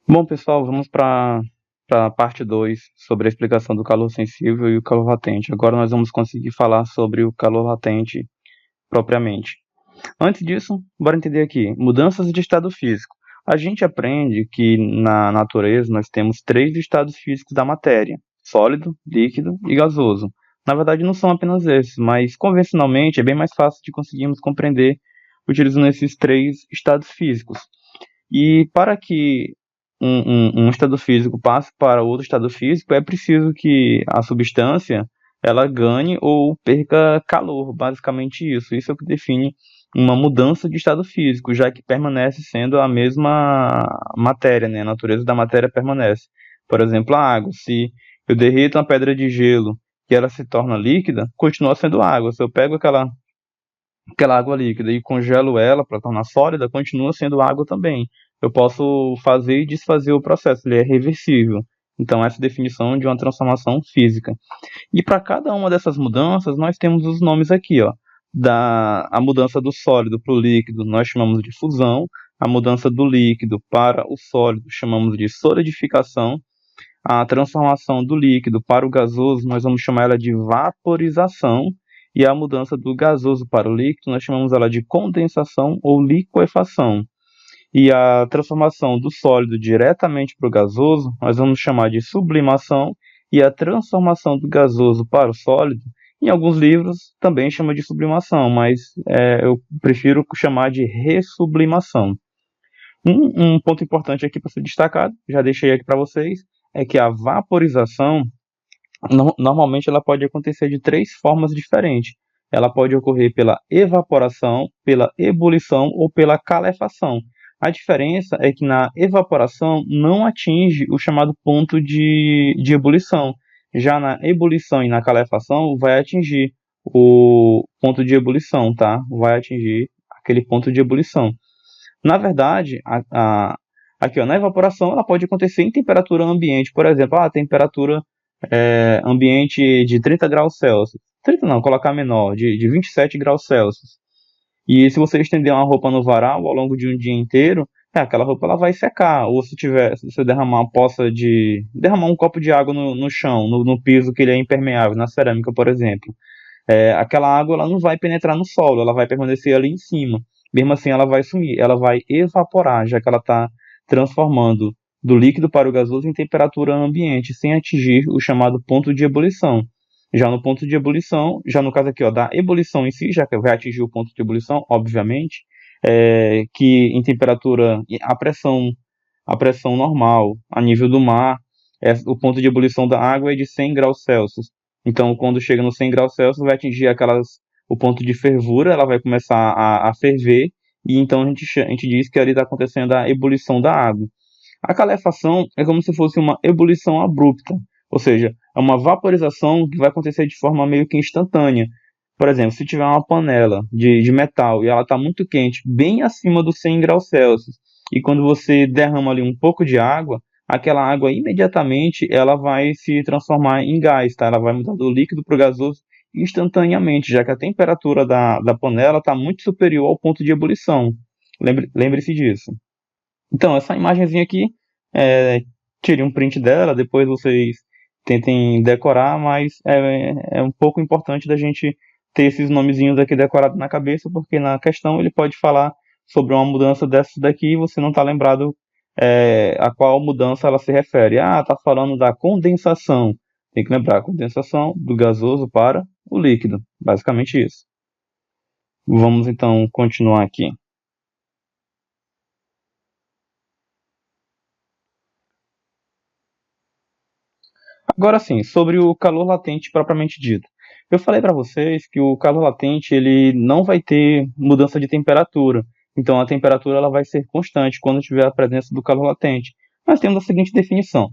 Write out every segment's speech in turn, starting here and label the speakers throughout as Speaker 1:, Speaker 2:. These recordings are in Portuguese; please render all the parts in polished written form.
Speaker 1: Bom, pessoal, vamos para a parte 2 sobre a explicação do calor sensível e o calor latente. Agora nós vamos conseguir falar sobre o calor latente propriamente. Antes disso, bora entender aqui, mudanças de estado físico. A gente aprende que na natureza nós temos três estados físicos da matéria: sólido, líquido e gasoso. Na verdade, não são apenas esses, mas convencionalmente é bem mais fácil de conseguirmos compreender utilizando esses três estados físicos. E para que um estado físico passe para outro estado físico, é preciso que a substância ela ganhe ou perca calor, basicamente isso. Isso é o que define uma mudança de estado físico, já que permanece sendo a mesma matéria, né? A natureza da matéria permanece. Por exemplo, a água. Se eu derrito uma pedra de gelo e ela se torna líquida, continua sendo água. Se eu pego aquela água líquida e congelo ela para tornar sólida, continua sendo água também. Eu posso fazer e desfazer o processo, ele é reversível. Então, essa é a definição de uma transformação física. E para cada uma dessas mudanças, nós temos os nomes aqui, ó. A mudança do sólido para o líquido, nós chamamos de fusão. A mudança do líquido para o sólido, chamamos de solidificação. A transformação do líquido para o gasoso, nós vamos chamar ela de vaporização. E a mudança do gasoso para o líquido, nós chamamos ela de condensação ou liquefação. E a transformação do sólido diretamente para o gasoso, nós vamos chamar de sublimação. E a transformação do gasoso para o sólido, em alguns livros também chama de sublimação, mas eu prefiro chamar de ressublimação. Um ponto importante aqui para ser destacado, já deixei aqui para vocês, é que a vaporização normalmente ela pode acontecer de três formas diferentes. Ela pode ocorrer pela evaporação, pela ebulição ou pela calefação. A diferença é que na evaporação não atinge o chamado ponto de ebulição. Já na ebulição e na calefação vai atingir o ponto de ebulição, tá? Vai atingir aquele ponto de ebulição. Na verdade, aqui ó, na evaporação ela pode acontecer em temperatura ambiente. Por exemplo, a temperatura ambiente de 30 graus Celsius. 30 não, colocar menor, de 27 graus Celsius. E se você estender uma roupa no varal ao longo de um dia inteiro, aquela roupa ela vai secar. Ou se você derramar uma derramar um copo de água no chão, no piso que ele é impermeável, na cerâmica, por exemplo. Aquela água ela não vai penetrar no solo, ela vai permanecer ali em cima. Mesmo assim, ela vai sumir, ela vai evaporar, já que ela está transformando do líquido para o gasoso em temperatura ambiente, sem atingir o chamado ponto de ebulição. Já no ponto de ebulição, já no caso aqui ó, da ebulição em si, já que vai atingir o ponto de ebulição, obviamente, que em temperatura, a pressão normal, a nível do mar, o ponto de ebulição da água é de 100 graus Celsius. Então, quando chega no 100 graus Celsius, vai atingir o ponto de fervura, ela vai começar a ferver, e então a gente diz que ali está acontecendo a ebulição da água. A calefação é como se fosse uma ebulição abrupta, ou seja, é uma vaporização que vai acontecer de forma meio que instantânea. Por exemplo, se tiver uma panela de metal e ela está muito quente, bem acima dos 100 graus Celsius, e quando você derrama ali um pouco de água, aquela água imediatamente ela vai se transformar em gás, tá? Ela vai mudar do líquido para o gasoso instantaneamente, já que a temperatura da panela está muito superior ao ponto de ebulição. Lembre-se disso. Então, essa imagenzinha aqui, tire um print dela, depois vocês tentem decorar, mas é um pouco importante da gente ter esses nomezinhos aqui decorados na cabeça, porque na questão ele pode falar sobre uma mudança dessas daqui e você não está lembrado a qual mudança ela se refere. Ah, está falando da condensação. Tem que lembrar, a condensação do gasoso para o líquido. Basicamente isso. Vamos então continuar aqui. Agora sim, sobre o calor latente propriamente dito. Eu falei para vocês que o calor latente ele não vai ter mudança de temperatura. Então a temperatura ela vai ser constante quando tiver a presença do calor latente. Nós temos a seguinte definição: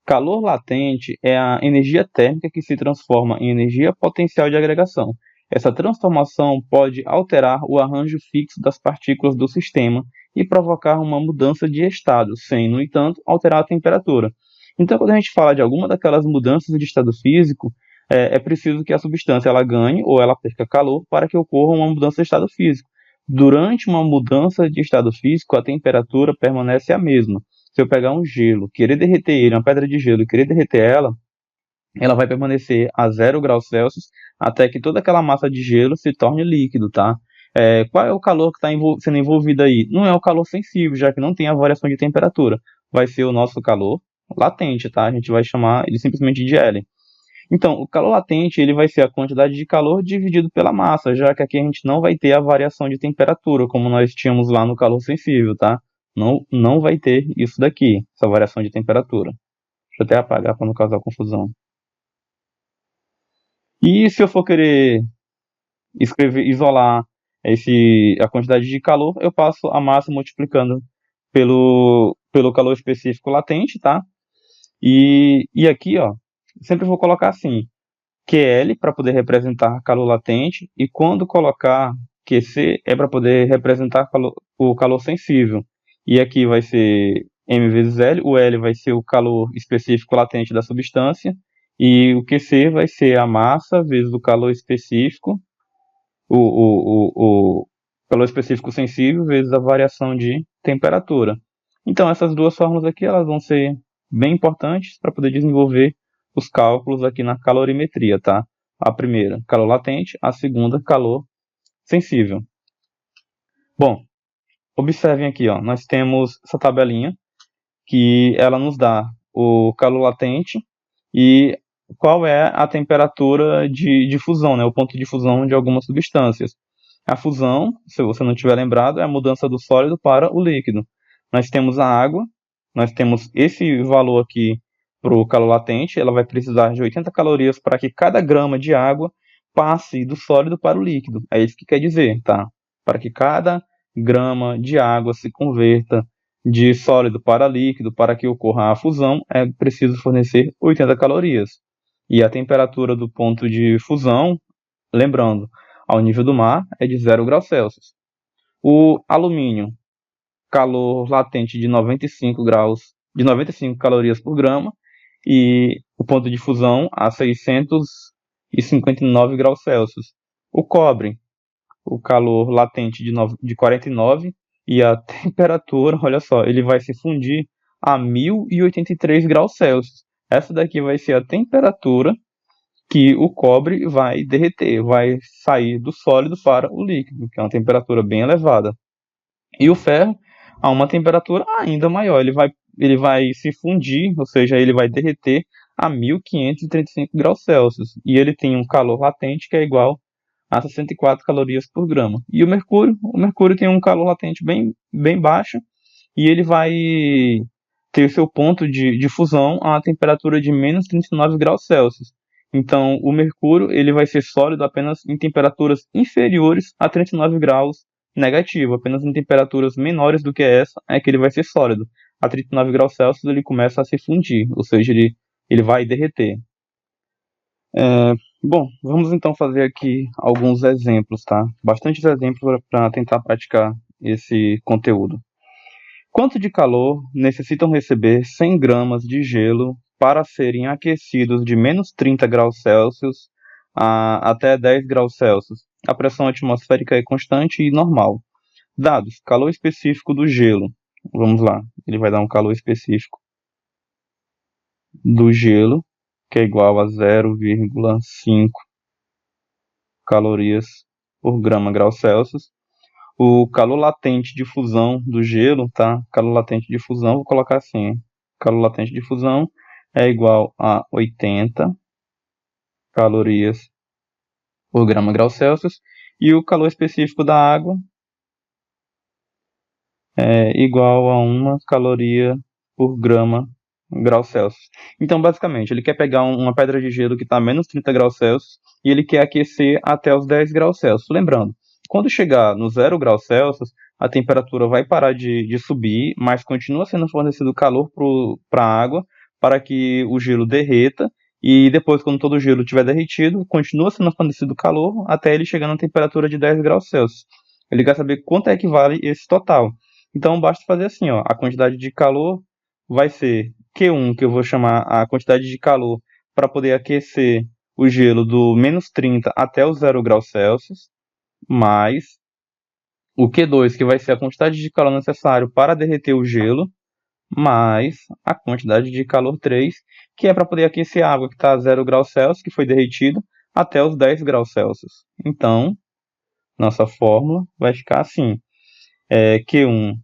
Speaker 1: calor latente é a energia térmica que se transforma em energia potencial de agregação. Essa transformação pode alterar o arranjo fixo das partículas do sistema e provocar uma mudança de estado, sem, no entanto, alterar a temperatura. Então, quando a gente fala de alguma daquelas mudanças de estado físico, é preciso que a substância ela ganhe ou ela perca calor para que ocorra uma mudança de estado físico. Durante uma mudança de estado físico, a temperatura permanece a mesma. Se eu pegar um gelo, querer derreter ele, uma pedra de gelo, e querer derreter ela vai permanecer a 0 graus Celsius até que toda aquela massa de gelo se torne líquido, tá? Qual é o calor que está sendo envolvido aí? Não é o calor sensível, já que não tem a variação de temperatura. Vai ser o nosso calor latente, tá? A gente vai chamar ele simplesmente de L. Então, o calor latente ele vai ser a quantidade de calor dividido pela massa, já que aqui a gente não vai ter a variação de temperatura, como nós tínhamos lá no calor sensível, tá? Não vai ter isso daqui, essa variação de temperatura. Deixa eu até apagar para não causar confusão. E se eu for querer isolar a quantidade de calor, eu passo a massa multiplicando pelo calor específico latente, tá? E aqui, ó, sempre vou colocar assim, QL para poder representar calor latente, e quando colocar QC é para poder representar o calor sensível. E aqui vai ser M vezes L, o L vai ser o calor específico latente da substância, e o QC vai ser a massa vezes o calor específico, o calor específico sensível vezes a variação de temperatura. Então essas duas fórmulas aqui elas vão ser bem importantes para poder desenvolver os cálculos aqui na calorimetria, tá? A primeira, calor latente, a segunda, calor sensível. Bom, observem aqui, ó, nós temos essa tabelinha que ela nos dá o calor latente e qual é a temperatura de fusão, né, o ponto de fusão de algumas substâncias. A fusão, se você não tiver lembrado, é a mudança do sólido para o líquido. Nós temos a água, nós temos esse valor aqui para o calor latente, ela vai precisar de 80 calorias para que cada grama de água passe do sólido para o líquido. É isso que quer dizer, tá? Para que cada grama de água se converta de sólido para líquido, para que ocorra a fusão, é preciso fornecer 80 calorias. E a temperatura do ponto de fusão, lembrando, ao nível do mar, é de 0 graus Celsius. O alumínio, calor latente de 95 calorias por grama, e o ponto de fusão a 659 graus Celsius. O cobre, o calor latente de 49 e a temperatura, olha só, ele vai se fundir a 1083 graus Celsius. Essa daqui vai ser a temperatura que o cobre vai derreter, vai sair do sólido para o líquido, que é uma temperatura bem elevada. E o ferro, a uma temperatura ainda maior, ele vai se fundir, ou seja, ele vai derreter a 1535 graus Celsius. E ele tem um calor latente que é igual a 64 calorias por grama. E o mercúrio tem um calor latente bem baixo, e ele vai ter o seu ponto de fusão a uma temperatura de menos 39 graus Celsius. Então, o mercúrio ele vai ser sólido apenas em temperaturas inferiores a 39 graus negativo. Apenas em temperaturas menores do que essa é que ele vai ser sólido. A 39 graus Celsius ele começa a se fundir, ou seja, ele vai derreter. Bom, vamos então fazer aqui alguns exemplos, tá? Bastantes exemplos para tentar praticar esse conteúdo. Quanto de calor necessitam receber 100 gramas de gelo para serem aquecidos de menos 30 graus Celsius até 10 graus Celsius? A pressão atmosférica é constante e normal. Dados: calor específico do gelo. Vamos lá, ele vai dar um calor específico do gelo, que é igual a 0,5 calorias por grama graus Celsius. O calor latente de fusão do gelo, tá? Calor latente de fusão, vou colocar assim, calor latente de fusão é igual a 80 calorias por grama graus Celsius, e o calor específico da água é igual a 1 caloria por grama graus Celsius. Então, basicamente, ele quer pegar uma pedra de gelo que está a menos 30 graus Celsius e ele quer aquecer até os 10 graus Celsius. Lembrando, quando chegar no 0 graus Celsius, a temperatura vai parar de subir, mas continua sendo fornecido calor para a água para que o gelo derreta, e depois, quando todo o gelo estiver derretido, continua sendo fornecido calor até ele chegar na temperatura de 10 graus Celsius. Ele quer saber quanto é que vale esse total. Então, basta fazer assim, ó, a quantidade de calor vai ser Q1, que eu vou chamar a quantidade de calor para poder aquecer o gelo do menos 30 até os 0 graus Celsius, mais o Q2, que vai ser a quantidade de calor necessário para derreter o gelo, mais a quantidade de calor 3, que é para poder aquecer a água que está a 0 graus Celsius, que foi derretida, até os 10 graus Celsius. Então, nossa fórmula vai ficar assim. Q1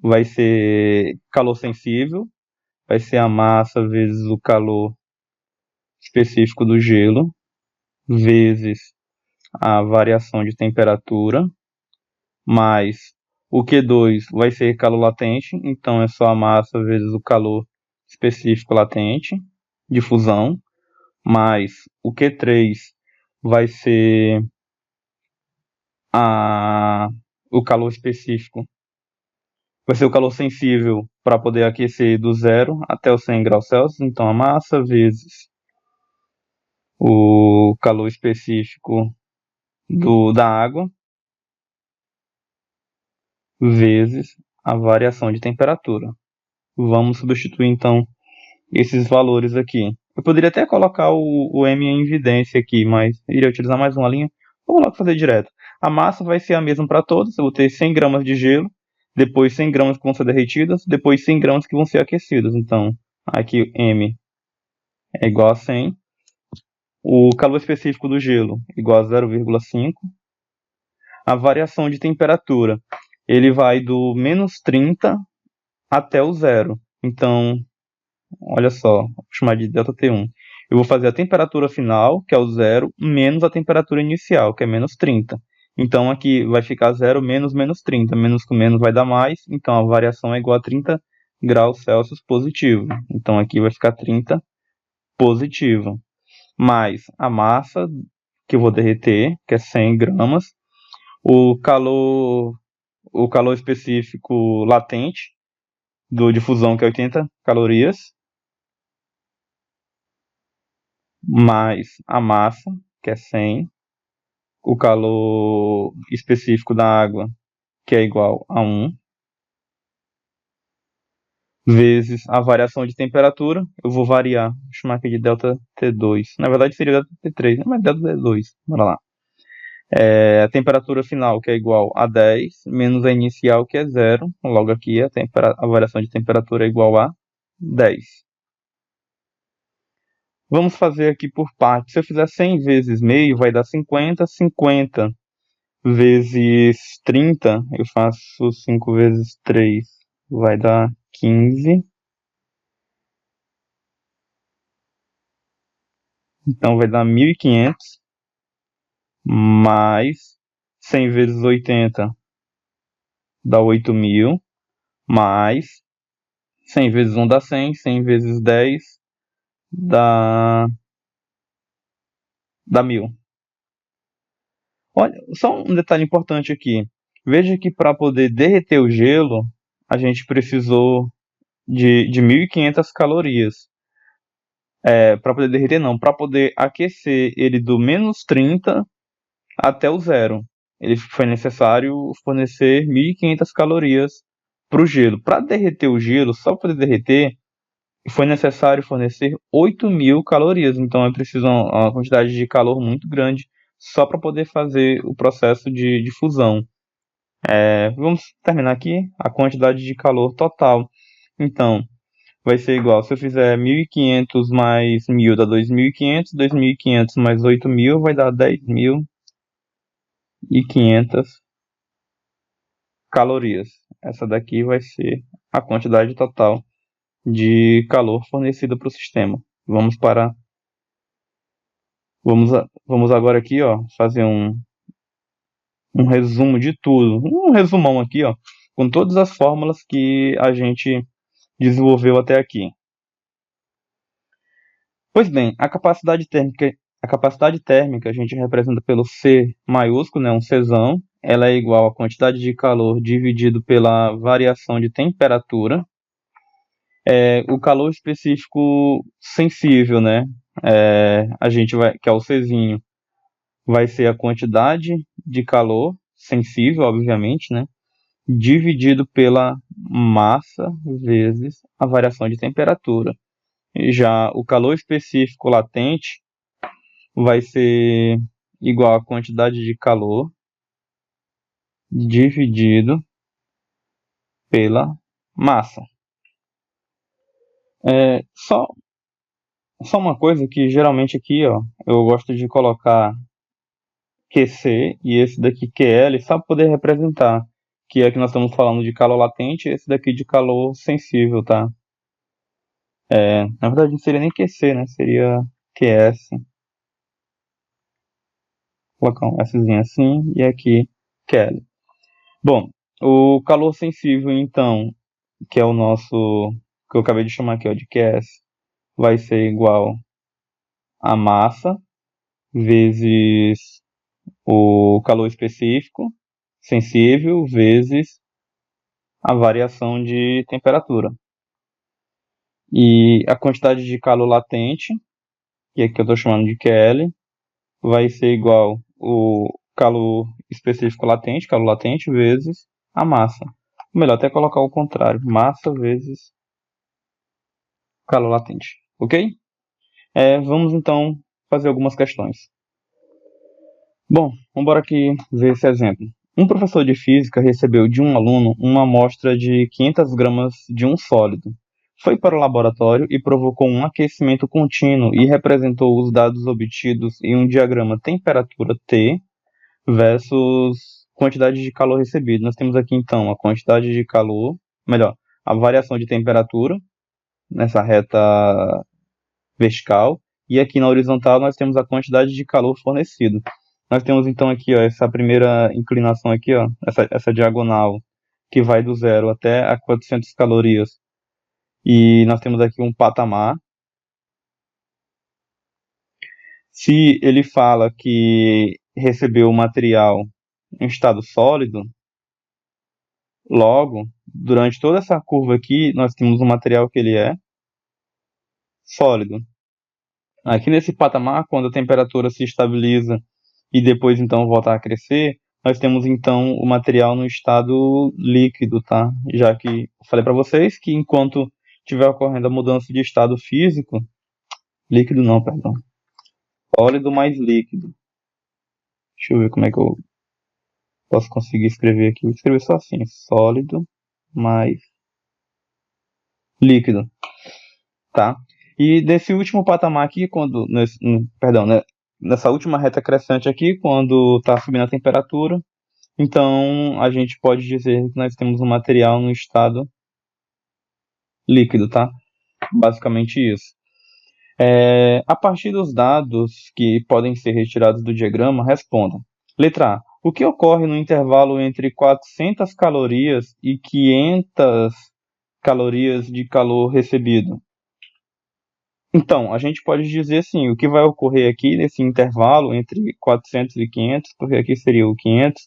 Speaker 1: vai ser calor sensível, vai ser a massa vezes o calor específico do gelo, vezes a variação de temperatura, mais o Q2 vai ser calor latente, então é só a massa vezes o calor específico latente de fusão, mais o Q3 vai ser o calor específico, vai ser o calor sensível para poder aquecer do 0 até os 100 graus Celsius, então a massa vezes o calor específico da água, vezes a variação de temperatura. Vamos substituir então esses valores aqui. Eu poderia até colocar o M em evidência aqui, mas iria utilizar mais uma linha. Vamos logo fazer direto. A massa vai ser a mesma para todos. Eu vou ter 100 gramas de gelo, depois 100 gramas que vão ser derretidas, depois 100 gramas que vão ser aquecidas. Então, aqui M é igual a 100. O calor específico do gelo igual a 0,5. A variação de temperatura, ele vai do menos 30 até o zero. Então, olha só, vou chamar de ΔT1. Eu vou fazer a temperatura final, que é o zero, menos a temperatura inicial, que é menos 30. Então, aqui vai ficar 0 menos menos 30. Menos com menos vai dar mais, então a variação é igual a 30 graus Celsius positivo. Então, aqui vai ficar 30 positivo. Mais a massa, que eu vou derreter, que é 100 gramas. O calor específico latente, de fusão, que é 80 calorias, mais a massa, que é 100, o calor específico da água, que é igual a 1, vezes a variação de temperatura. Eu vou variar, vou chamar aqui de ΔT2. Na verdade seria ΔT3, mas ΔT2, bora lá. A temperatura final, que é igual a 10, menos a inicial, que é 0. Logo aqui a variação de temperatura é igual a 10. Vamos fazer aqui por partes. Se eu fizer 100 vezes meio, vai dar 50. 50 vezes 30, eu faço 5 vezes 3, vai dar 15. Então vai dar 1.500, mais 100 vezes 80 dá 8.000, mais 100 vezes 1 dá 100, 100 vezes 10 dá 1.000. Olha, só um detalhe importante aqui. Veja que para poder derreter o gelo, a gente precisou de 1.500 calorias. Para poder derreter não, para poder aquecer ele do menos 30 até o zero. Ele foi necessário fornecer 1.500 calorias para o gelo. Para derreter o gelo, só para poder derreter, foi necessário fornecer 8.000 calorias. Então é preciso uma quantidade de calor muito grande só para poder fazer o processo de fusão. Vamos terminar aqui a quantidade de calor total. Então, vai ser igual, se eu fizer 1.500 mais 1.000 dá 2.500, 2.500 mais 8.000 vai dar 10.500 calorias. Essa daqui vai ser a quantidade total de calor fornecida para o sistema. Vamos agora aqui, ó, fazer um resumo de tudo. Um resumão aqui, ó, com todas as fórmulas que a gente desenvolveu até aqui. Pois bem, a capacidade térmica a gente representa pelo C maiúsculo, né, um Czão. Ela é igual à quantidade de calor dividido pela variação de temperatura. O calor específico sensível, né, que é o Czinho, vai ser a quantidade de calor sensível, obviamente, né, dividido pela massa vezes a variação de temperatura. Já o calor específico latente vai ser igual à quantidade de calor dividido pela massa. Só uma coisa que geralmente aqui, ó, eu gosto de colocar QC e esse daqui QL, só para poder representar que é que nós estamos falando de calor latente e esse daqui de calor sensível, tá? Na verdade não seria nem QC, né? Seria QS. Vou colocar um Szinho assim e aqui QL. Bom, o calor sensível, então, que é o nosso, que eu acabei de chamar aqui, ó, de QS, vai ser igual a massa vezes o calor específico sensível vezes a variação de temperatura. E a quantidade de calor latente, que aqui eu estou chamando de QL, vai ser igual o calor específico latente, calor latente, vezes a massa. Melhor até colocar o contrário, massa vezes calor latente, ok? Vamos então fazer algumas questões. Bom, vamos embora aqui ver esse exemplo. Um professor de física recebeu de um aluno uma amostra de 500 gramas de um sólido. Foi para o laboratório e provocou um aquecimento contínuo e representou os dados obtidos em um diagrama temperatura T versus quantidade de calor recebido. Nós temos aqui então a quantidade de calor, melhor, a variação de temperatura nessa reta vertical e aqui na horizontal nós temos a quantidade de calor fornecido. Nós temos então aqui, ó, essa primeira inclinação aqui, ó, essa diagonal que vai do 0 até a 400 calorias. E nós temos aqui um patamar. Se ele fala que recebeu o material em estado sólido, logo, durante toda essa curva aqui, nós temos um material que ele é sólido. Aqui nesse patamar, quando a temperatura se estabiliza e depois então voltar a crescer, nós temos então o material no estado líquido, tá? Já que eu falei para vocês que enquanto estiver ocorrendo a mudança de estado físico, líquido não, perdão, sólido mais líquido. Deixa eu ver como é que eu posso conseguir escrever aqui. Vou escrever só assim, sólido mais líquido, tá? E desse último patamar aqui, perdão, né, nessa última reta crescente aqui, quando está subindo a temperatura, então a gente pode dizer que nós temos um material no estado líquido, tá? Basicamente isso. A partir dos dados que podem ser retirados do diagrama, responda. Letra A. O que ocorre no intervalo entre 400 calorias e 500 calorias de calor recebido? Então, a gente pode dizer assim, o que vai ocorrer aqui nesse intervalo entre 400 e 500, porque aqui seria o 500,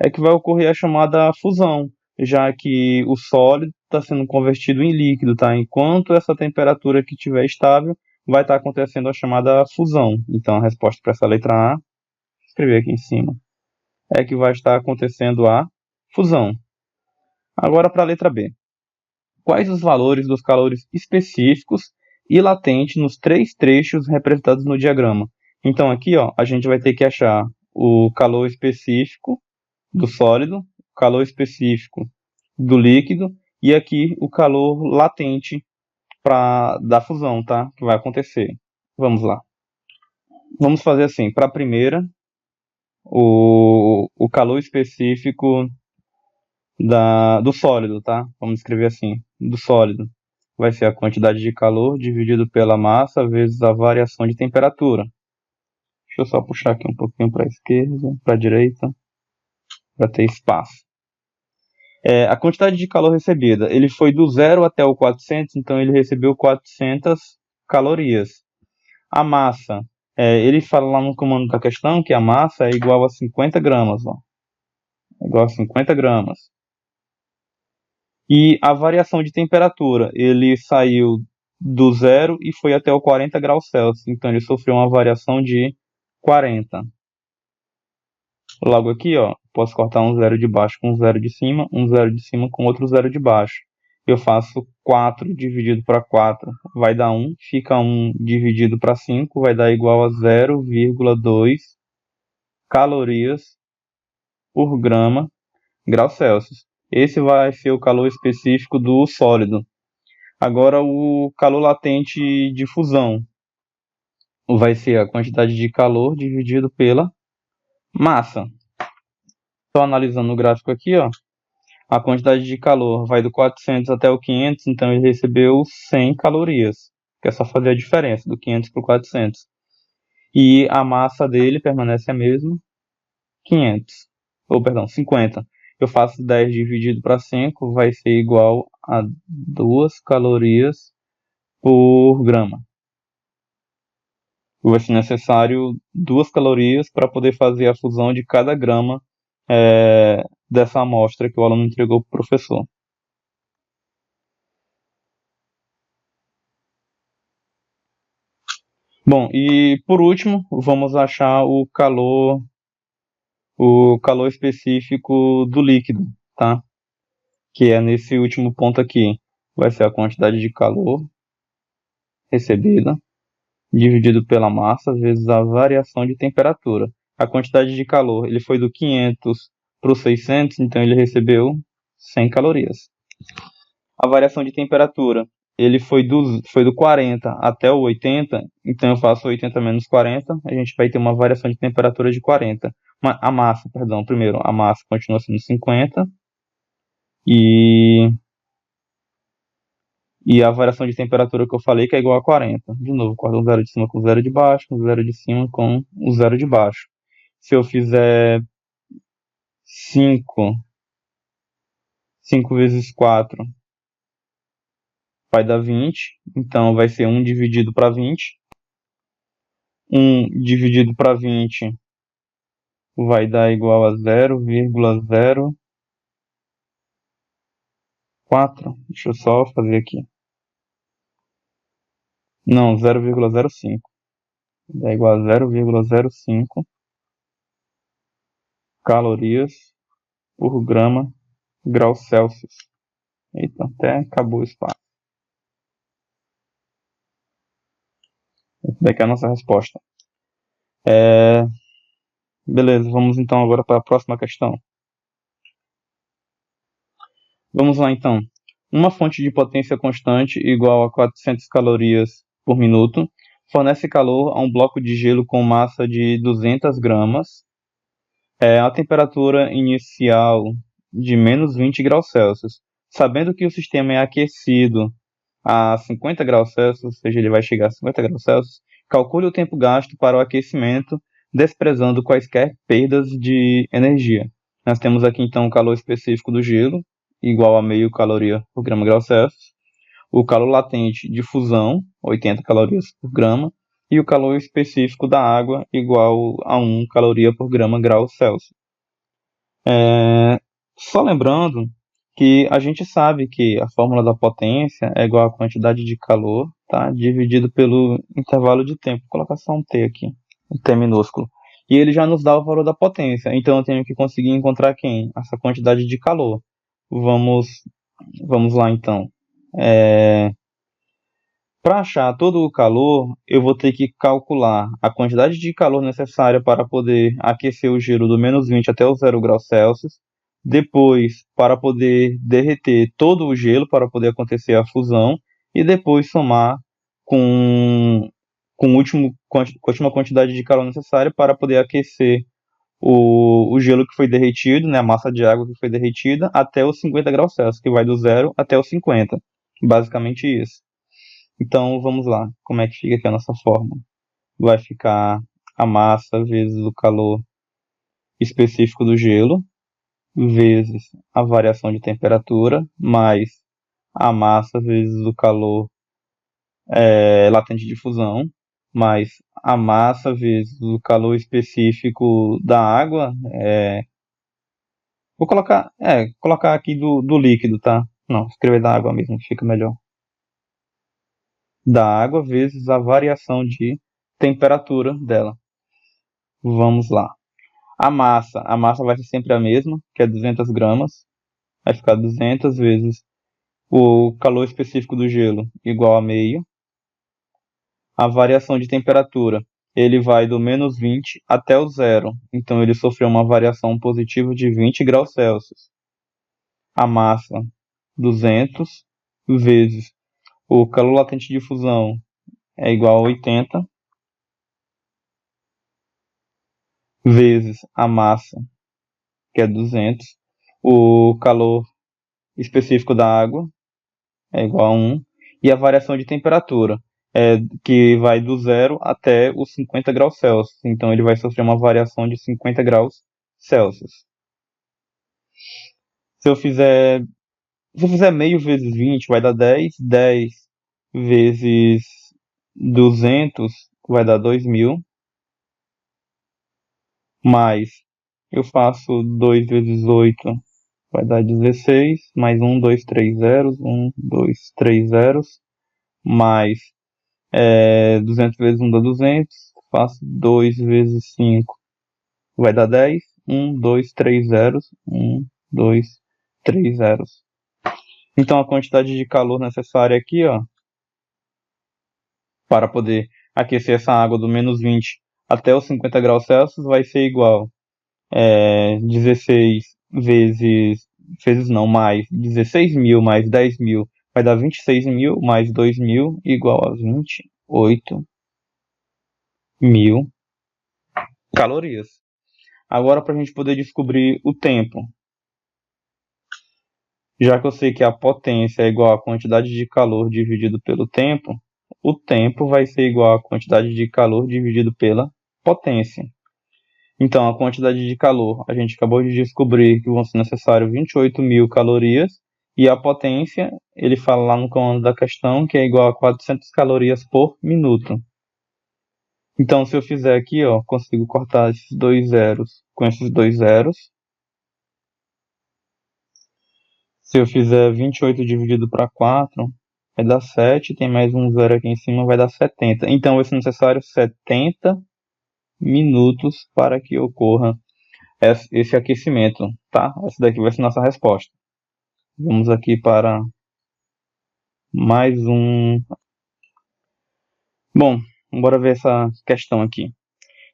Speaker 1: é que vai ocorrer a chamada fusão, já que o sólido está sendo convertido em líquido, tá? Enquanto essa temperatura aqui estiver estável, vai estar acontecendo a chamada fusão. Então, a resposta para essa letra A, vou escrever aqui em cima, é que vai estar acontecendo a fusão. Agora para a letra B. Quais os valores dos calores específicos e latente nos três trechos representados no diagrama? Então aqui, ó, a gente vai ter que achar o calor específico do sólido, o calor específico do líquido e aqui o calor latente da fusão, tá? Que vai acontecer. Vamos lá. Vamos fazer assim, para a primeira, o calor específico do sólido, tá? Vamos escrever assim, do sólido. Vai ser a quantidade de calor dividido pela massa vezes a variação de temperatura. Deixa eu só puxar aqui um pouquinho para a esquerda, para a direita, para ter espaço. A quantidade de calor recebida, ele foi do 0 até o 400, então ele recebeu 400 calorias. A massa, ele fala lá no comando da questão que a massa é igual a 50 gramas, ó. É igual a 50 gramas. E a variação de temperatura, ele saiu do 0 e foi até o 40 graus Celsius. Então ele sofreu uma variação de 40. Logo aqui, ó, posso cortar um zero de baixo com um zero de cima, um zero de cima com outro zero de baixo. Eu faço 4 dividido para 4, vai dar 1. Fica 1 dividido para 5, vai dar igual a 0,2 calorias por grau Celsius. Esse vai ser o calor específico do sólido. Agora, o calor latente de fusão vai ser a quantidade de calor dividido pela massa. Só analisando o gráfico aqui, ó, a quantidade de calor vai do 400 até o 500, então ele recebeu 100 calorias, que é só fazer a diferença do 500 para o 400. E a massa dele permanece a mesma, 500, ou perdão, 50. Eu faço 10 dividido para 5, vai ser igual a 2 calorias por grama. Vai ser necessário 2 calorias para poder fazer a fusão de cada grama dessa amostra que o aluno entregou para o professor. Bom, e por último, vamos achar o calor específico do líquido, tá? Que é nesse último ponto aqui. Vai ser a quantidade de calor recebida dividido pela massa vezes a variação de temperatura. A quantidade de calor, ele foi do 500 para o 600, então ele recebeu 100 calorias. A variação de temperatura, ele foi do 40 até o 80, então eu faço 80 menos 40, a gente vai ter uma variação de temperatura de 40. A massa, perdão, primeiro, a massa continua sendo 50, e a variação de temperatura que eu falei que é igual a 40. De novo, corta um zero de cima com o zero de baixo, um zero de cima com o zero de baixo. Se eu fizer 5 vezes 4 vai dar 20, então vai ser 1 dividido para 20. 1 dividido para 20 vai dar igual a 0,04. Deixa eu só fazer aqui. Não, 0,05. Dá igual a 0,05 calorias por grama graus Celsius. Eita, até acabou o espaço. Essa daqui é a nossa resposta. Beleza, vamos então agora para a próxima questão. Vamos lá então. Uma fonte de potência constante igual a 400 calorias por minuto fornece calor a um bloco de gelo com massa de 200 gramas a temperatura inicial de menos 20 graus Celsius. Sabendo que o sistema é aquecido a 50 graus Celsius, ou seja, ele vai chegar a 50 graus Celsius, calcule o tempo gasto para o aquecimento, desprezando quaisquer perdas de energia. Nós temos aqui então o calor específico do gelo, igual a meio caloria por grama grau Celsius, o calor latente de fusão, 80 calorias por grama, e o calor específico da água, igual a 1 caloria por grama grau Celsius. Só lembrando que a gente sabe que a fórmula da potência é igual à quantidade de calor, tá? Dividido pelo intervalo de tempo. Vou colocar só um T aqui, um T minúsculo. E ele já nos dá o valor da potência. Então eu tenho que conseguir encontrar quem? Essa quantidade de calor. Vamos lá então. Para achar todo o calor, eu vou ter que calcular a quantidade de calor necessária para poder aquecer o gelo do menos 20 até o 0 graus Celsius. Depois, para poder derreter todo o gelo, para poder acontecer a fusão. E depois somar com a última quantidade de calor necessária para poder aquecer o gelo que foi derretido, né, a massa de água que foi derretida, até os 50 graus Celsius, que vai do 0 até os 50. Basicamente isso. Então, vamos lá. Como é que fica aqui a nossa fórmula? Vai ficar a massa vezes o calor específico do gelo, vezes a variação de temperatura, mais a massa vezes o calor latente de fusão, mais a massa vezes o calor específico da água. Vou colocar aqui do líquido, tá? Não, escrever da água mesmo, fica melhor. Da água vezes a variação de temperatura dela. Vamos lá. A massa vai ser sempre a mesma, que é 200 gramas. Vai ficar 200 vezes o calor específico do gelo igual a meio. A variação de temperatura, ele vai do menos 20 até o zero. Então ele sofreu uma variação positiva de 20 graus Celsius. A massa, 200 vezes O calor latente de fusão é igual a 80 vezes a massa, que é 200. O calor específico da água é igual a 1. E a variação de temperatura, que vai do 0 até os 50 graus Celsius. Então ele vai sofrer uma variação de 50 graus Celsius. Se eu fizer meio vezes 20, vai dar 10. 10 vezes 200 vai dar 2.000. Mais eu faço 2 vezes 8 vai dar 16. Mais 1, 2, 3 zeros. 1, 2, 3 zeros. Mais 200 vezes 1 dá 200. Faço 2 vezes 5 vai dar 10. 1, 2, 3 zeros. 1, 2, 3 zeros. Então a quantidade de calor necessária aqui, ó, para poder aquecer essa água do menos 20 até os 50 graus Celsius vai ser igual 16 mais 16.000 mais 10.000 vai dar 26.000 mais 2.000 igual a 28.000 calorias. Agora, para a gente poder descobrir o tempo, já que eu sei que a potência é igual à quantidade de calor dividido pelo tempo, o tempo vai ser igual à quantidade de calor dividido pela potência. Então, a quantidade de calor, a gente acabou de descobrir que vão ser necessários 28.000 calorias, e a potência, ele fala lá no comando da questão, que é igual a 400 calorias por minuto. Então, se eu fizer aqui, ó, consigo cortar esses dois zeros com esses dois zeros. Se eu fizer 28 dividido para 4, vai dar 7, tem mais um zero aqui em cima, vai dar 70. Então, vai ser necessário 70 minutos para que ocorra esse aquecimento, tá? Essa daqui vai ser nossa resposta. Vamos aqui para mais um. Bom, bora ver essa questão aqui.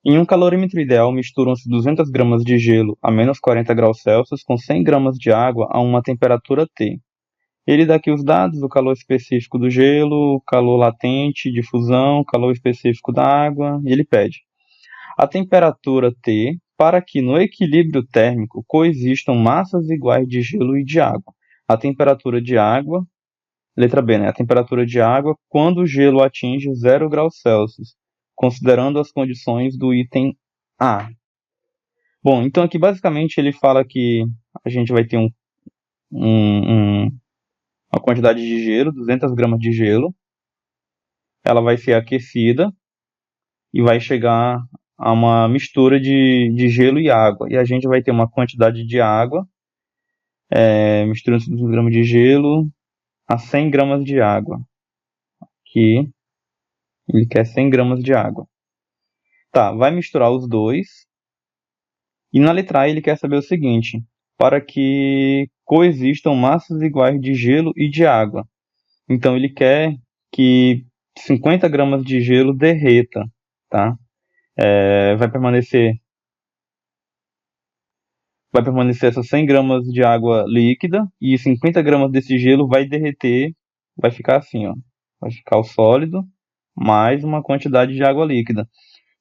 Speaker 1: Em um calorímetro ideal, misturam-se 200 gramas de gelo a menos 40 graus Celsius com 100 gramas de água a uma temperatura T. Ele dá aqui os dados do calor específico do gelo, calor latente de fusão, calor específico da água, e ele pede a temperatura T para que no equilíbrio térmico coexistam massas iguais de gelo e de água. A temperatura de água, letra B, né? A temperatura de água quando o gelo atinge 0 graus Celsius, considerando as condições do item A. Bom, então aqui basicamente ele fala que a gente vai ter uma quantidade de gelo, 200 gramas de gelo, ela vai ser aquecida e vai chegar a uma mistura de gelo e água. E a gente vai ter uma quantidade de água, misturando 200 gramas de gelo a 100 gramas de água. Aqui, ele quer 100 gramas de água. Tá, vai misturar os dois. E na letra A ele quer saber o seguinte: para que coexistam massas iguais de gelo e de água. Então ele quer que 50 gramas de gelo derreta, tá? Vai permanecer essas 100 gramas de água líquida e 50 gramas desse gelo vai derreter, vai ficar assim, ó. Vai ficar o sólido mais uma quantidade de água líquida.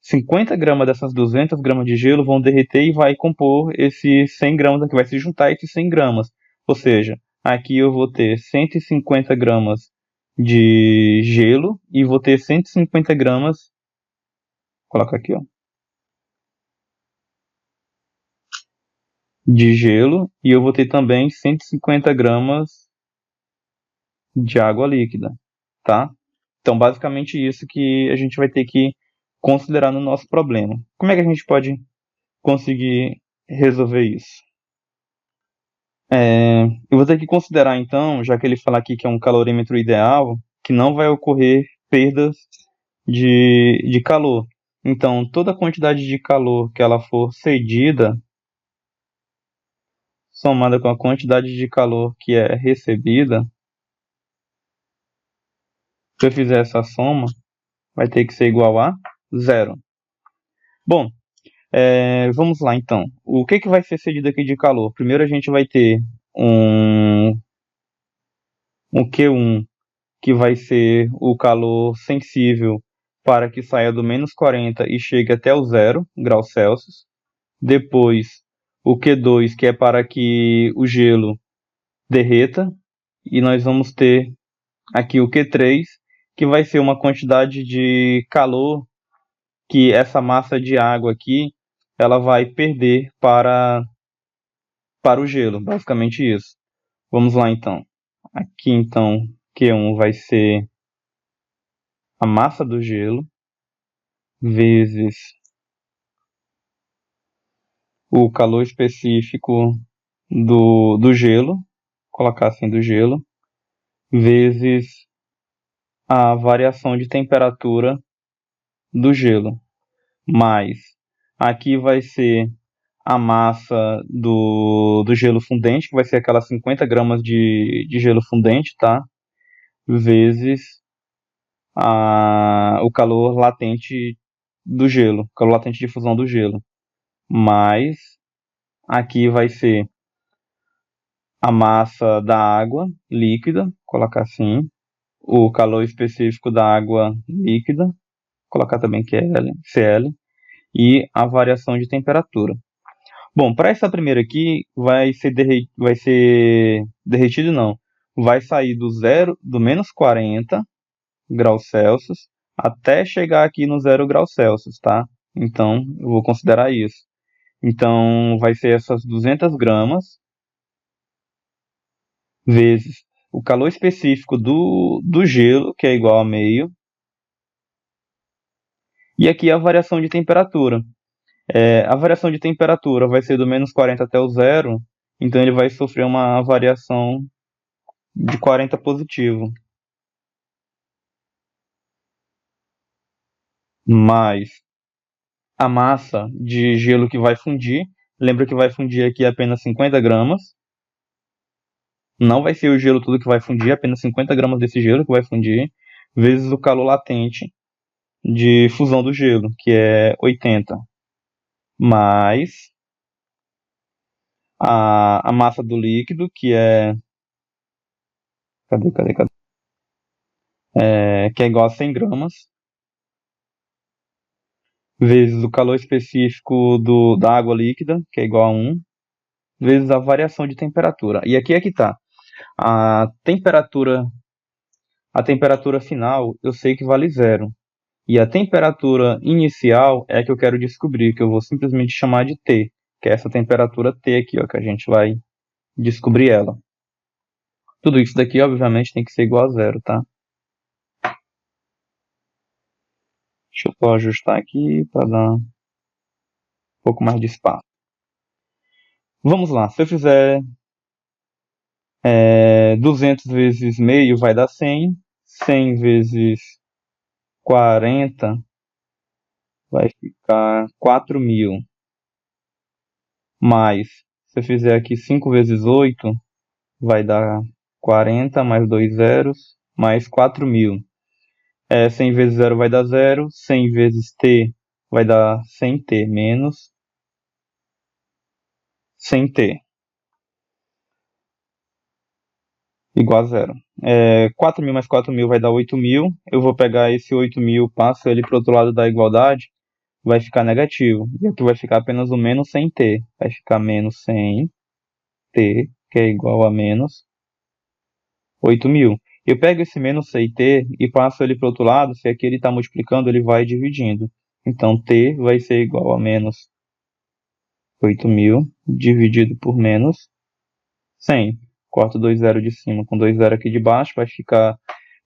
Speaker 1: 50 gramas dessas 200 gramas de gelo vão derreter e vai compor esses 100 gramas aqui, vai se juntar esses 100 gramas. Ou seja, aqui eu vou ter 150 gramas de gelo e vou ter 150 gramas, coloca aqui, ó, de gelo, e eu vou ter também 150 gramas de água líquida, tá? Então, basicamente isso que a gente vai ter que considerar no nosso problema. Como é que a gente pode conseguir resolver isso? Eu vou ter que considerar, então, já que ele fala aqui que é um calorímetro ideal, que não vai ocorrer perdas de calor. Então, toda a quantidade de calor que ela for cedida, somada com a quantidade de calor que é recebida, se eu fizer essa soma, vai ter que ser igual a zero. Bom, vamos lá então. O que vai ser cedido aqui de calor? Primeiro a gente vai ter um Q1 que vai ser o calor sensível para que saia do -40 e chegue até o 0 graus Celsius. Depois, o Q2, que é para que o gelo derreta. E nós vamos ter aqui o Q3, que vai ser uma quantidade de calor que essa massa de água aqui ela vai perder para o gelo, basicamente isso. Vamos lá então. Aqui então Q1 vai ser a massa do gelo vezes o calor específico do gelo, colocar assim do gelo, vezes a variação de temperatura do gelo, mais aqui vai ser a massa do gelo fundente, que vai ser aquelas 50 gramas de gelo fundente, tá? Vezes o calor latente do gelo, calor latente de fusão do gelo. Mais aqui vai ser a massa da água líquida, colocar assim, o calor específico da água líquida, colocar também QL, CL, e a variação de temperatura. Bom, para essa primeira aqui, vai ser derretido não, vai sair do -40 graus Celsius até chegar aqui no 0 graus Celsius, tá? Então, eu vou considerar isso. Então, vai ser essas 200 gramas vezes o calor específico do gelo, que é igual a meio, e aqui a variação de temperatura. A variação de temperatura vai ser do -40 até o 0, então ele vai sofrer uma variação de 40 positivo. Mais a massa de gelo que vai fundir. Lembra que vai fundir aqui apenas 50 gramas. Não vai ser o gelo tudo que vai fundir, apenas 50 gramas desse gelo que vai fundir, vezes o calor latente de fusão do gelo, que é 80. Mais a massa do líquido, que é... Cadê? Que é igual a 100 gramas, vezes o calor específico da água líquida, que é igual a 1, vezes a variação de temperatura. E aqui é que está. A temperatura final eu sei que vale 0. E a temperatura inicial é a que eu quero descobrir, que eu vou simplesmente chamar de T, que é essa temperatura T aqui, ó, que a gente vai descobrir ela. Tudo isso daqui, obviamente, tem que ser igual a 0, tá? Deixa eu só ajustar aqui para dar um pouco mais de espaço. Vamos lá, se eu fizer 200 vezes meio vai dar 100, 100 vezes 40 vai ficar 4.000, mais, se eu fizer aqui 5 vezes 8, vai dar 40, mais 2 zeros, mais 4.000. 100 vezes 0 vai dar 0, 100 vezes T vai dar 100T menos 100T, igual a 0. 4.000 mais 4.000 vai dar 8.000. Eu vou pegar esse 8.000, passo ele para o outro lado da igualdade, vai ficar negativo. E aqui vai ficar apenas o menos 100T. Vai ficar menos 100T, que é igual a menos 8.000. Eu pego esse menos 100T e passo ele para o outro lado. Se aqui ele está multiplicando, ele vai dividindo. Então, T vai ser igual a menos 8.000 dividido por menos 100. Corto 2 zeros de cima com 2 zeros aqui de baixo, vai ficar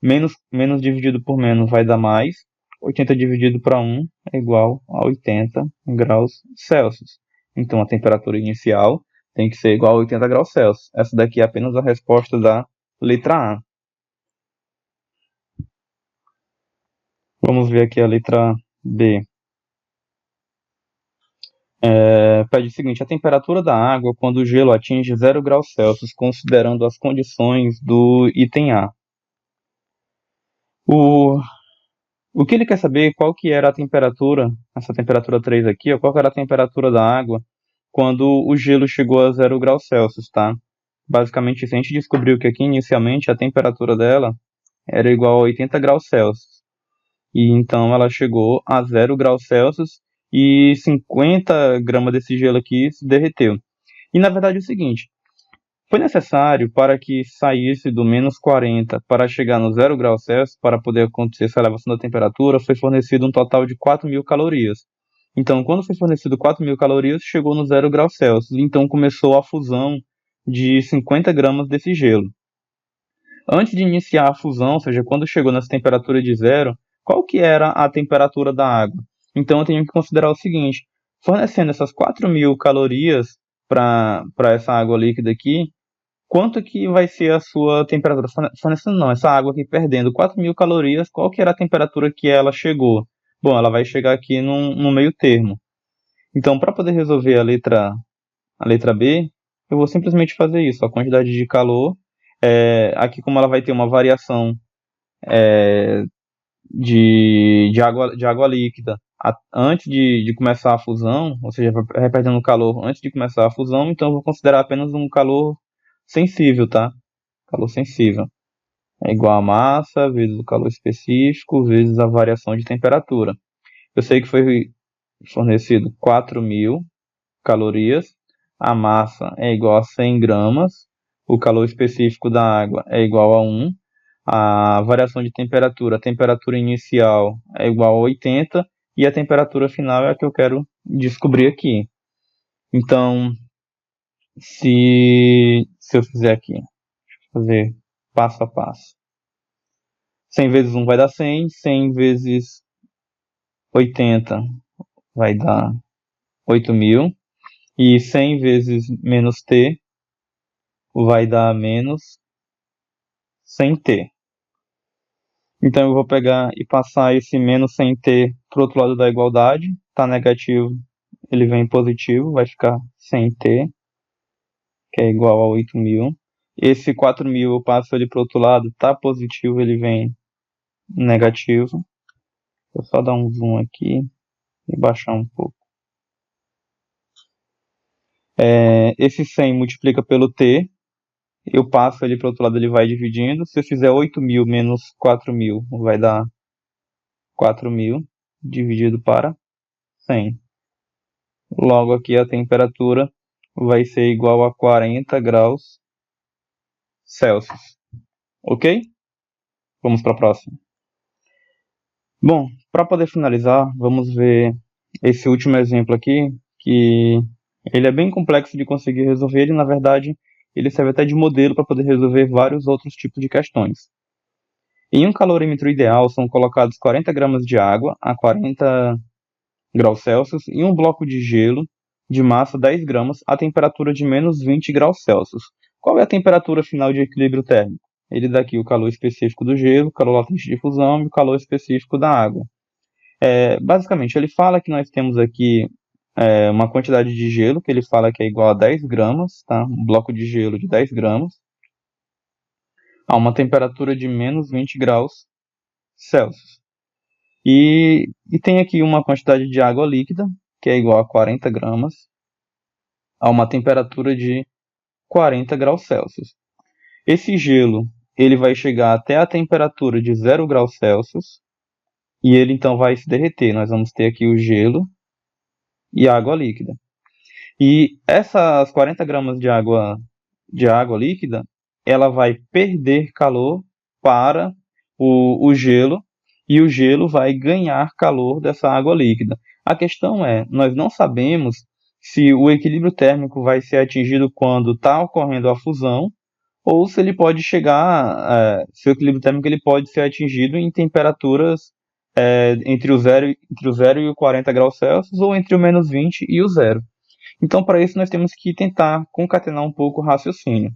Speaker 1: menos dividido por menos vai dar mais. 80 dividido para 1 é igual a 80 graus Celsius. Então a temperatura inicial tem que ser igual a 80 graus Celsius. Essa daqui é apenas a resposta da letra A. Vamos ver aqui a letra B. Pede o seguinte: a temperatura da água quando o gelo atinge 0 graus Celsius, considerando as condições do item A. O que ele quer saber, qual que era a temperatura, essa temperatura 3 aqui, qual que era a temperatura da água quando o gelo chegou a 0 graus Celsius, tá? Basicamente, se a gente descobriu que aqui inicialmente a temperatura dela era igual a 80 graus Celsius. E então ela chegou a 0 graus Celsius e 50 gramas desse gelo aqui se derreteu. E na verdade é o seguinte, foi necessário para que saísse do menos 40 para chegar no 0 graus Celsius, para poder acontecer essa elevação da temperatura, foi fornecido um total de 4.000 calorias. Então, quando foi fornecido 4.000 calorias, chegou no 0 graus Celsius. Então, começou a fusão de 50 gramas desse gelo. Antes de iniciar a fusão, ou seja, quando chegou nessa temperatura de zero, qual que era a temperatura da água? Então, eu tenho que considerar o seguinte, fornecendo essas 4.000 calorias para essa água líquida aqui, quanto que vai ser a sua temperatura? Fornecendo não, essa água aqui perdendo 4.000 calorias, qual que era a temperatura que ela chegou? Bom, ela vai chegar aqui no meio termo. Então, para poder resolver a letra B, eu vou simplesmente fazer isso. A quantidade de calor, aqui como ela vai ter uma variação de água líquida antes de começar a fusão, ou seja, vai perdendo calor antes de começar a fusão, então eu vou considerar apenas um calor sensível, tá? Calor sensível. É igual a massa vezes o calor específico vezes a variação de temperatura. Eu sei que foi fornecido 4.000 calorias, a massa é igual a 100 gramas, o calor específico da água é igual a 1, a variação de temperatura, a temperatura inicial é igual a 80 e a temperatura final é a que eu quero descobrir aqui. Então, se eu fizer aqui, fazer passo a passo. 100 vezes 1 vai dar 100, 100 vezes 80 vai dar 8.000, e 100 vezes menos t vai dar menos 100t. Então eu vou pegar e passar esse menos 100t para o outro lado da igualdade, está negativo, ele vem positivo, vai ficar 100t, que é igual a 8.000. Esse 4.000 eu passo ele para o outro lado, está positivo, ele vem negativo. Vou só dar um zoom aqui e baixar um pouco. Esse 100 multiplica pelo t, eu passo ele para o outro lado, ele vai dividindo. Se eu fizer 8.000 menos 4.000, vai dar 4.000 dividido para 100. Logo aqui a temperatura vai ser igual a 40 graus Celsius. Ok? Vamos para a próxima. Bom, para poder finalizar, vamos ver esse último exemplo aqui, que ele é bem complexo de conseguir resolver e, na verdade, ele serve até de modelo para poder resolver vários outros tipos de questões. Em um calorímetro ideal, são colocados 40 gramas de água a 40 graus Celsius e um bloco de gelo de massa 10 gramas a temperatura de menos 20 graus Celsius. Qual é a temperatura final de equilíbrio térmico? Ele dá aqui o calor específico do gelo, o calor latente de fusão e o calor específico da água. Basicamente, ele fala que nós temos aqui uma quantidade de gelo, que ele fala que é igual a 10 gramas, tá? Um bloco de gelo de 10 gramas, a uma temperatura de menos 20 graus Celsius. E tem aqui uma quantidade de água líquida, que é igual a 40 gramas, a uma temperatura de 40 graus Celsius. Esse gelo ele vai chegar até a temperatura de 0 graus Celsius, e ele então vai se derreter. Nós vamos ter aqui o gelo e a água líquida. E essas 40 gramas de água líquida, ela vai perder calor para o gelo, e o gelo vai ganhar calor dessa água líquida. A questão é, nós não sabemos se o equilíbrio térmico vai ser atingido quando está ocorrendo a fusão, ou se ele pode chegar, se o equilíbrio térmico ele pode ser atingido em temperaturas entre o 0 e o 40 graus Celsius, ou entre o menos 20 e o 0. Então, para isso, nós temos que tentar concatenar um pouco o raciocínio.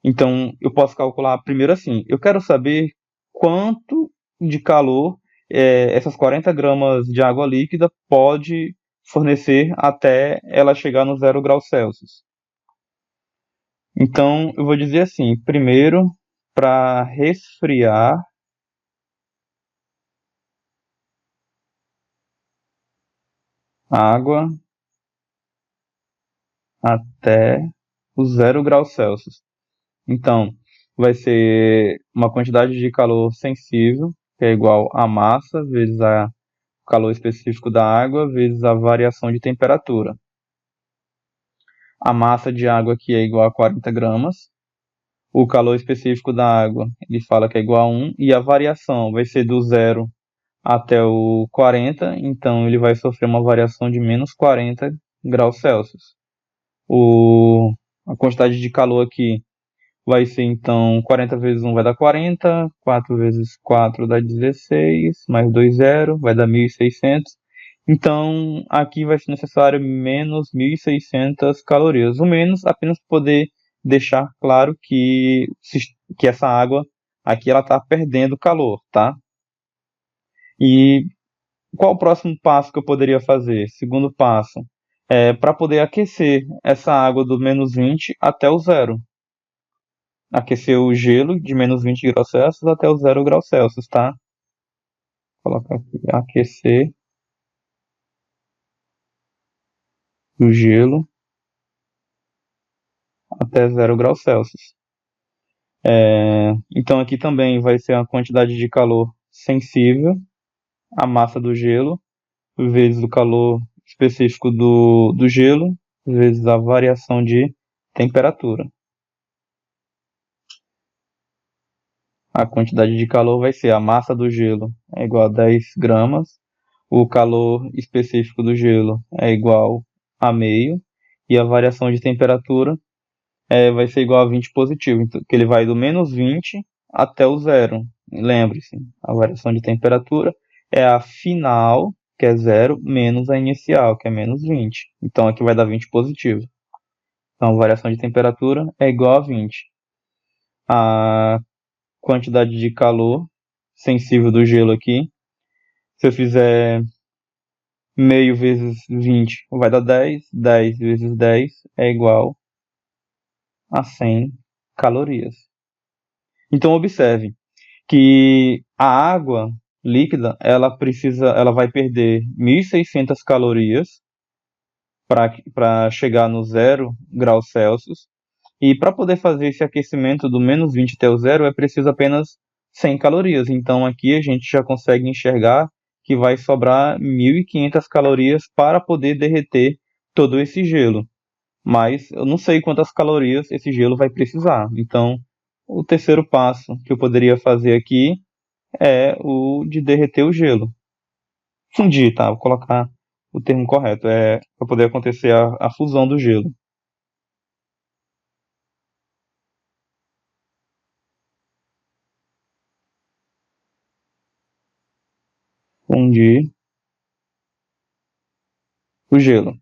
Speaker 1: Então, eu posso calcular primeiro assim, eu quero saber quanto de calor essas 40 gramas de água líquida pode fornecer até ela chegar no 0 graus Celsius. Então, eu vou dizer assim, primeiro, para resfriar água até o 0 graus Celsius. Então, vai ser uma quantidade de calor sensível, que é igual a massa vezes o calor específico da água vezes a variação de temperatura. A massa de água aqui é igual a 40 gramas. O calor específico da água, ele fala que é igual a 1, e a variação vai ser do 0 até o 40, então ele vai sofrer uma variação de menos 40 graus Celsius. A quantidade de calor aqui vai ser, então, 40 vezes 1 vai dar 40, 4 vezes 4 dá 16, mais 2, 0, vai dar 1.600. Então, aqui vai ser necessário menos 1.600 calorias. O menos apenas para poder deixar claro que essa água aqui ela está perdendo calor, tá? E qual o próximo passo que eu poderia fazer? Segundo passo, para poder aquecer essa água do menos 20 até o zero. Aquecer o gelo de menos 20 graus Celsius até o 0 graus Celsius, tá? Vou colocar aqui, aquecer o gelo até 0 graus Celsius. Então aqui também vai ser a quantidade de calor sensível, a massa do gelo, vezes o calor específico do gelo, vezes a variação de temperatura. A quantidade de calor vai ser a massa do gelo é igual a 10 gramas, o calor específico do gelo é igual a meio, e a variação de temperatura vai ser igual a 20 positivo, então, que ele vai do menos 20 até o zero. Lembre-se, a variação de temperatura é a final, que é zero, menos a inicial, que é menos 20. Então aqui vai dar 20 positivo. Então a variação de temperatura é igual a 20. A quantidade de calor sensível do gelo aqui, se eu fizer meio vezes 20, vai dar 10. 10 vezes 10 é igual a 100 calorias. Então observe que a água líquida, ela vai perder 1.600 calorias para chegar no 0 graus Celsius. E para poder fazer esse aquecimento do menos 20 até o zero, é preciso apenas 100 calorias. Então aqui a gente já consegue enxergar que vai sobrar 1.500 calorias para poder derreter todo esse gelo. Mas eu não sei quantas calorias esse gelo vai precisar. Então, o terceiro passo que eu poderia fazer aqui é o de derreter o gelo. Fundir, tá? Vou colocar o termo correto. É para poder acontecer a fusão do gelo. Fundir o gelo.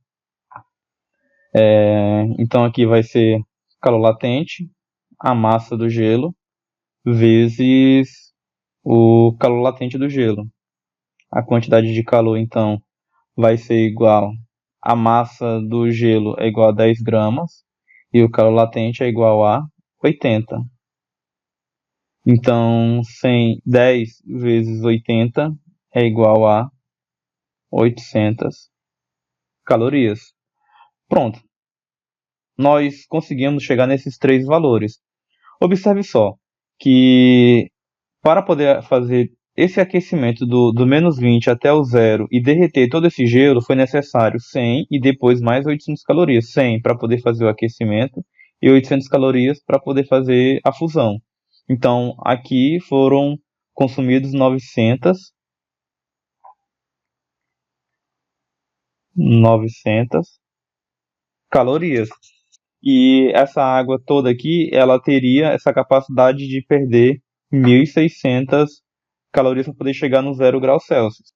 Speaker 1: Então aqui vai ser calor latente, a massa do gelo, vezes o calor latente do gelo. A quantidade de calor, então, vai ser igual. A massa do gelo é igual a 10 gramas e o calor latente é igual a 80. Então, 10 vezes 80 é igual a 800 calorias. Pronto, nós conseguimos chegar nesses três valores. Observe só que para poder fazer esse aquecimento do menos 20 até o zero e derreter todo esse gelo, foi necessário 100 e depois mais 800 calorias. 100 para poder fazer o aquecimento e 800 calorias para poder fazer a fusão. Então, aqui foram consumidos 900 calorias. E essa água toda aqui, ela teria essa capacidade de perder 1.600 calorias para poder chegar no 0 graus Celsius.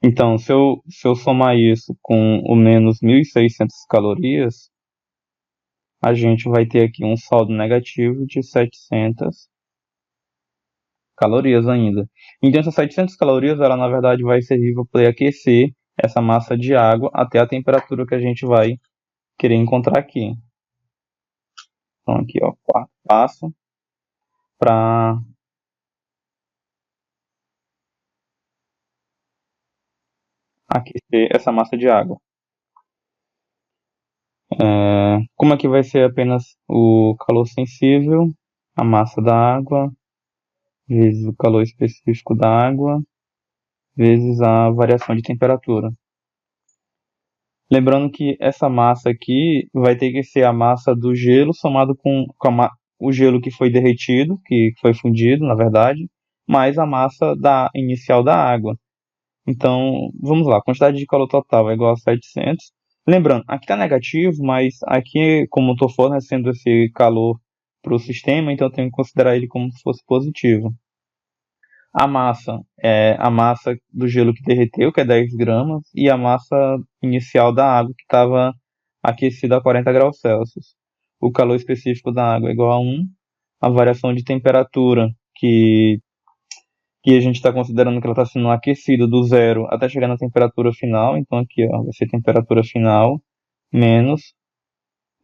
Speaker 1: Então, se eu somar isso com o menos 1.600 calorias, a gente vai ter aqui um saldo negativo de 700 calorias ainda. Então, essas 700 calorias, ela na verdade vai servir para poder aquecer essa massa de água até a temperatura que a gente vai querer encontrar aqui. Então, aqui, ó, quarto passo para aquecer essa massa de água. Como aqui vai ser apenas o calor sensível, a massa da água, vezes o calor específico da água, vezes a variação de temperatura. Lembrando que essa massa aqui vai ter que ser a massa do gelo somado com o gelo que foi derretido, que foi fundido, na verdade, mais a massa inicial da água. Então, vamos lá, a quantidade de calor total é igual a 700. Lembrando, aqui está negativo, mas aqui, como eu estou fornecendo esse calor para o sistema, então eu tenho que considerar ele como se fosse positivo. A massa é a massa do gelo que derreteu, que é 10 gramas, e a massa inicial da água, que estava aquecida a 40 graus Celsius. O calor específico da água é igual a 1. A variação de temperatura, que a gente está considerando que ela está sendo aquecida do zero até chegar na temperatura final. Então aqui ó, vai ser temperatura final menos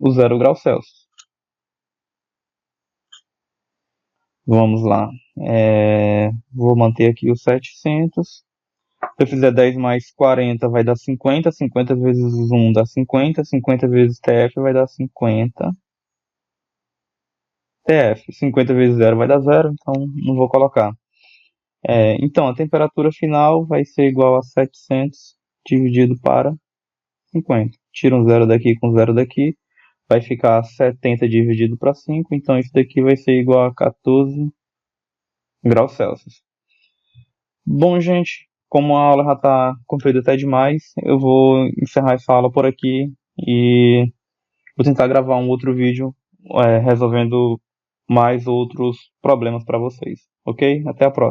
Speaker 1: o 0 graus Celsius. Vamos lá. Vou manter aqui os 700. Se eu fizer 10 mais 40 vai dar 50. 50 vezes 1 dá 50. 50 vezes TF vai dar 50. TF. 50 vezes 0 vai dar 0, então não vou colocar. Então, a temperatura final vai ser igual a 700 dividido para 50. Tira um zero daqui com zero daqui, vai ficar 70 dividido para 5, então isso daqui vai ser igual a 14 graus Celsius. Bom, gente, como a aula já está comprida até demais, eu vou encerrar essa aula por aqui e vou tentar gravar um outro vídeo resolvendo mais outros problemas para vocês, ok? Até a próxima.